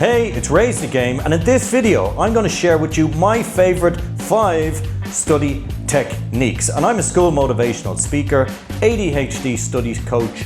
Hey, it's RayseTheGame, and in this video I'm going to share with you my favourite 5 study techniques. And I'm a school motivational speaker, ADHD studies coach,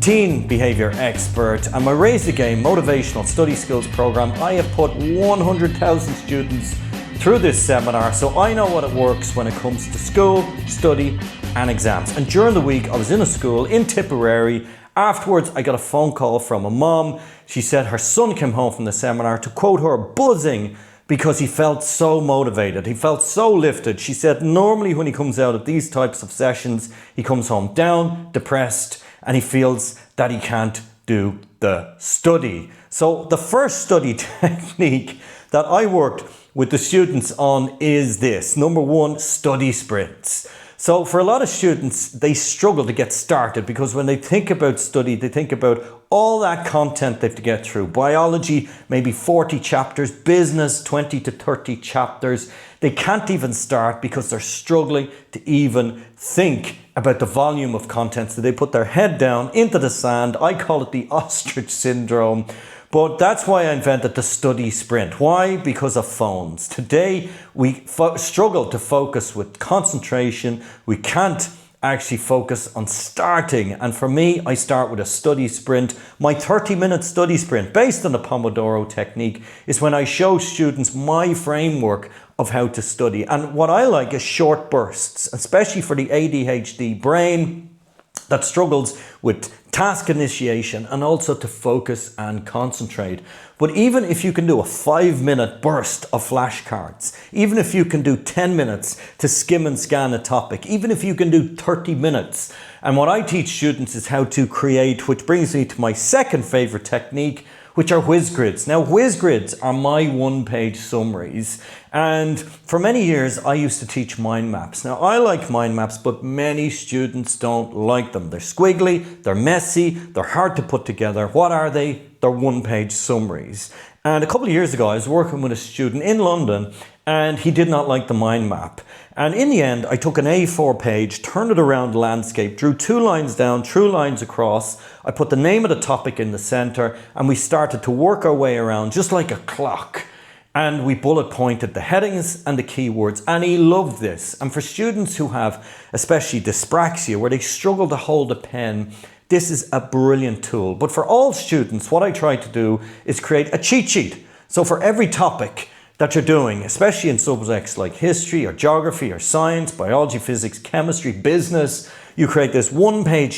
teen behaviour expert, and my RayseTheGame motivational study skills program, I have put 100,000 students through this seminar, so I know what it works when it comes to school, study and exams. And during the week I was in a school in Tipperary. Afterwards, I got a phone call from a mom. She said her son came home from the seminar, to quote her, buzzing because he felt so motivated. He felt so lifted. She said normally when he comes out of these types of sessions, he comes home down, depressed, and he feels that he can't do the study. So the first study technique that I worked with the students on is this. Number 1, study sprints. So for a lot of students, they struggle to get started because when they think about study, they think about all that content they have to get through. Biology, maybe 40 chapters, business, 20 to 30 chapters. They can't even start because they're struggling to even think about the volume of content. So they put their head down into the sand. I call it the ostrich syndrome. But that's why I invented the study sprint. Why? Because of phones. Today, we struggle to focus with concentration. We can't actually focus on starting. And for me, I start with a study sprint. My 30-minute study sprint, based on the Pomodoro technique, is when I show students my framework of how to study. And what I like is short bursts, especially for the ADHD brain that struggles with task initiation and also to focus and concentrate. But even if you can do a 5-minute burst of flashcards, even if you can do 10 minutes to skim and scan a topic, even if you can do 30 minutes, and what I teach students is how to create, which brings me to my second favorite technique, which are WhizGridz. Now, WhizGridz are my one-page summaries. And for many years, I used to teach mind maps. Now, I like mind maps, but many students don't like them. They're squiggly, they're messy, they're hard to put together. What are they? They're one-page summaries. And a couple of years ago, I was working with a student in London, and he did not like the mind map. And in the end, I took an A4 page, turned it around landscape, drew 2 lines down, 2 lines across. I put the name of the topic in the center, and we started to work our way around just like a clock. And we bullet pointed the headings and the keywords, and he loved this. And for students who have especially dyspraxia, where they struggle to hold a pen, this is a brilliant tool. But for all students, what I try to do is create a cheat sheet. So for every topic that you're doing, especially in subjects like history or geography or science, biology, physics, chemistry, business, you create this one-page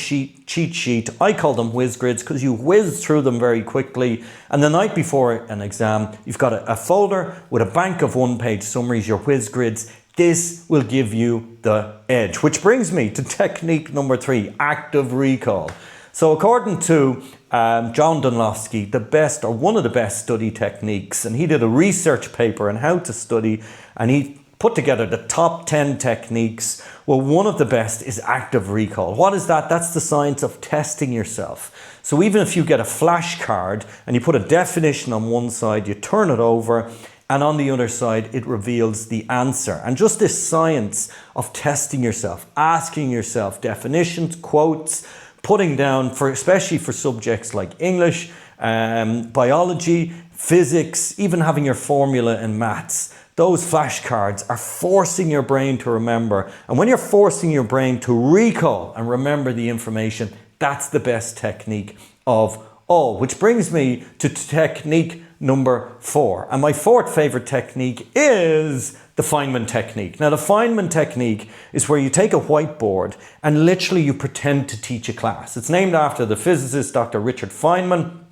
cheat sheet. I call them WhizGridz because you whiz through them very quickly. And the night before an exam, you've got a folder with a bank of one-page summaries, your WhizGridz. This will give you the edge, which brings me to technique number 3, active recall. So according to John Dyslexic, the best or one of the best study techniques, and he did a research paper on how to study, and he put together the top 10 techniques. Well, one of the best is active recall. What is that? That's the science of testing yourself. So even if you get a flashcard and you put a definition on one side, you turn it over, and on the other side, it reveals the answer. And just this science of testing yourself, asking yourself definitions, quotes, putting down, especially for subjects like English, biology, physics, even having your formula in maths. Those flashcards are forcing your brain to remember. And when you're forcing your brain to recall and remember the information, that's the best technique of all. Which brings me to technique number 4. And my 4th favorite technique is the Feynman technique. Now, the Feynman technique is where you take a whiteboard and literally you pretend to teach a class. It's named after the physicist, Dr. Richard Feynman,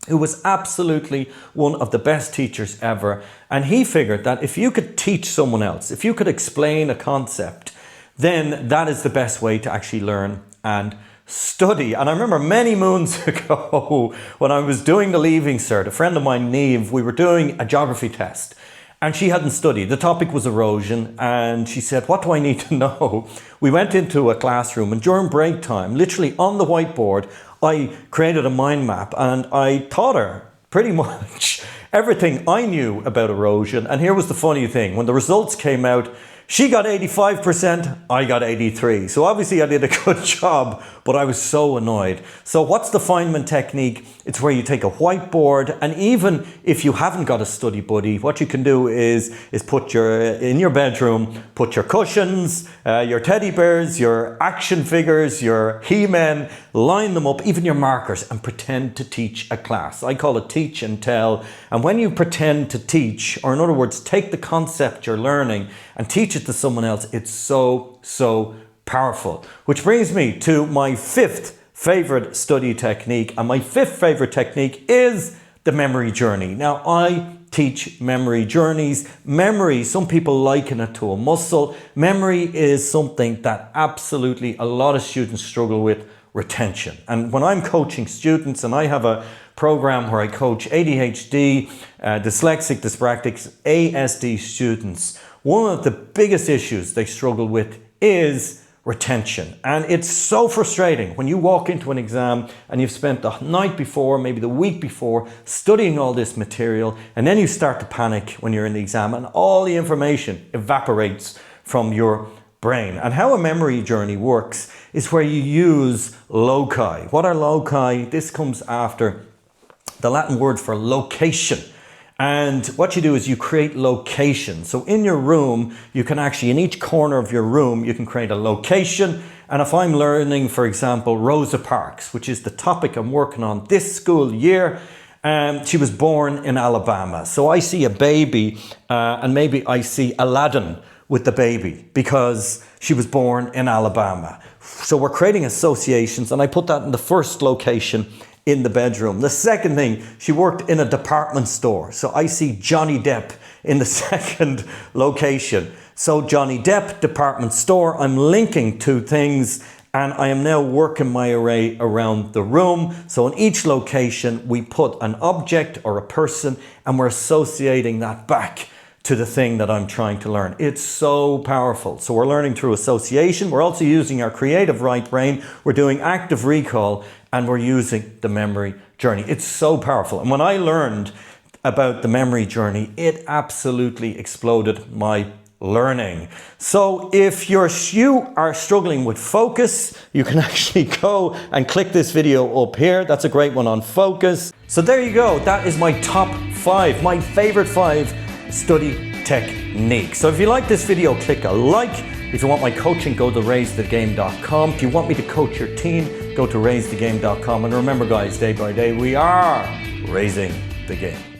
who was absolutely one of the best teachers ever. And he figured that if you could teach someone else, if you could explain a concept, then that is the best way to actually learn and study. And I remember many moons ago when I was doing the Leaving Cert, a friend of mine, Neve, we were doing a geography test. And she hadn't studied. The topic was erosion. And she said, what do I need to know? We went into a classroom, and during break time, literally on the whiteboard, I created a mind map, and I taught her pretty much everything I knew about erosion. And here was the funny thing. When the results came out, She got 85%, I got 83. So obviously I did a good job, but I was so annoyed. So what's the Feynman technique? It's where you take a whiteboard, and even if you haven't got a study buddy, what you can do is put in your bedroom, put your cushions, your teddy bears, your action figures, your He-Men, line them up, even your markers, and pretend to teach a class. I call it teach and tell. And when you pretend to teach, or in other words, take the concept you're learning and teach it to someone else, it's so powerful. Which brings me to my fifth favorite study technique. And my fifth favorite technique is the memory journey. Now, I teach memory journeys. Memory, some people liken it to a muscle. Memory is something that absolutely a lot of students struggle with, retention. And when I'm coaching students, and I have a program where I coach ADHD, Dyslexic, Dyspraxic, ASD students, one of the biggest issues they struggle with is retention. And it's so frustrating when you walk into an exam and you've spent the night before, maybe the week before, studying all this material, and then you start to panic when you're in the exam and all the information evaporates from your brain. And how a memory journey works is where you use loci. What are loci? This comes after the Latin word for location. And what you do is you create locations. So in your room, you can actually, in each corner of your room, you can create a location. And if I'm learning, for example, Rosa Parks, which is the topic I'm working on this school year, she was born in Alabama. So I see a baby, and maybe I see Aladdin with the baby because she was born in Alabama. So we're creating associations, and I put that in the first location in the bedroom. The second thing, she worked in a department store. So I see Johnny Depp in the second location. So Johnny Depp, department store, I'm linking two things, and I am now working my array around the room. So in each location, we put an object or a person, and we're associating that back to the thing that I'm trying to learn. It's so powerful. So we're learning through association. We're also using our creative right brain. We're doing active recall, and we're using the memory journey. It's so powerful. And when I learned about the memory journey, it absolutely exploded my learning. So if you are struggling with focus, you can actually go and click this video up here. That's a great one on focus. So there you go. That is my top 5, my favorite 5 study techniques. So if you like this video, click a like. If you want my coaching, go to RayseTheGame.com. If you want me to coach your team, go to RayseTheGame.com. And remember, guys, day by day, we are raising the game.